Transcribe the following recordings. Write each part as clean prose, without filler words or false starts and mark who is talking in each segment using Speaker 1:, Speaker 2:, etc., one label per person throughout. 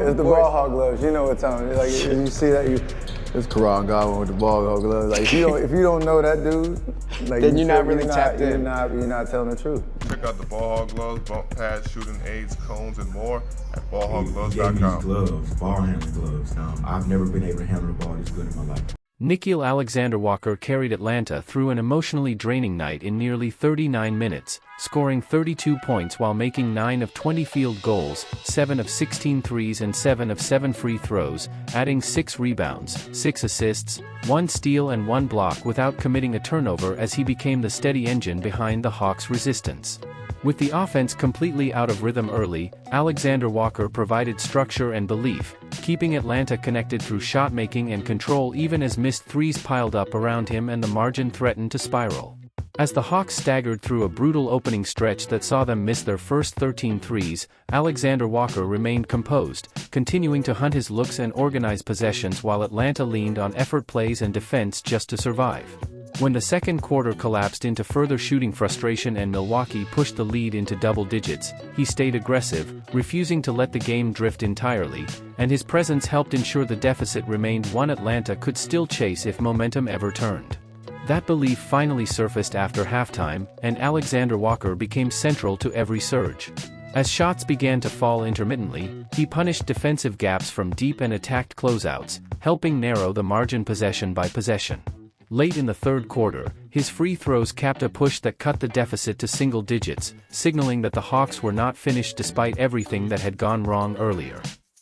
Speaker 1: it's the ball hog gloves. You know what time? Like you see that, it's Karan Godwin with the ball hog gloves. Like if you don't know that dude, like
Speaker 2: then you're not really tapped in.
Speaker 1: You're not telling the truth.
Speaker 3: Check out the ball hog gloves, bump pads, shooting aids, cones, and more at ballhoggloves.com.
Speaker 4: He gave me these gloves, ball handling gloves. I've never been able to handle the ball this good in my life.
Speaker 5: Nickeil Alexander-Walker carried Atlanta through an emotionally draining night in nearly 39 minutes, scoring 32 points while making 9 of 20 field goals, 7 of 16 threes and 7 of 7 free throws, adding 6 rebounds, 6 assists, 1 steal and 1 block without committing a turnover as he became the steady engine behind the Hawks' resistance. With the offense completely out of rhythm early, Alexander-Walker provided structure and belief, keeping Atlanta connected through shot making and control even as missed threes piled up around him and the margin threatened to spiral. As the Hawks staggered through a brutal opening stretch that saw them miss their first 13 threes, Alexander-Walker remained composed, continuing to hunt his looks and organize possessions while Atlanta leaned on effort plays and defense just to survive. When the second quarter collapsed into further shooting frustration and Milwaukee pushed the lead into double digits, he stayed aggressive, refusing to let the game drift entirely, and his presence helped ensure the deficit remained one Atlanta could still chase if momentum ever turned. That belief finally surfaced after halftime, and Alexander-Walker became central to every surge. As shots began to fall intermittently, he punished defensive gaps from deep and attacked closeouts, helping narrow the margin possession by possession. Late in the third quarter, his free throws capped a push that cut the deficit to single digits, signaling that the Hawks were not finished despite everything that had gone wrong earlier.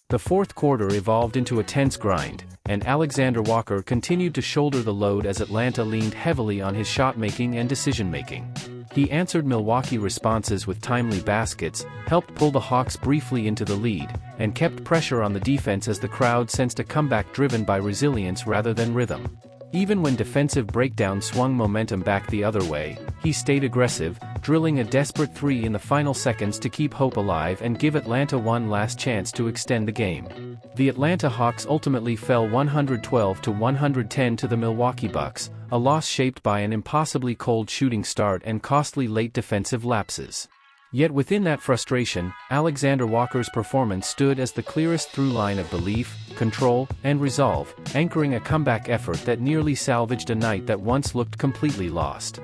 Speaker 5: The fourth quarter evolved into a tense grind, and Alexander-Walker continued to shoulder the load as Atlanta leaned heavily on his shot-making and decision-making. He answered Milwaukee responses with timely baskets, helped pull the Hawks briefly into the lead, and kept pressure on the defense as the crowd sensed a comeback driven by resilience rather than rhythm. Even when defensive breakdown swung momentum back the other way, he stayed aggressive, drilling a desperate three in the final seconds to keep hope alive and give Atlanta one last chance to extend the game. The Atlanta Hawks ultimately fell 112-110 to the Milwaukee Bucks, a loss shaped by an impossibly cold shooting start and costly late defensive lapses. Yet within that frustration, Alexander-Walker's performance stood as the clearest through line of belief, control, and resolve, anchoring a comeback effort that nearly salvaged a night that once looked completely lost.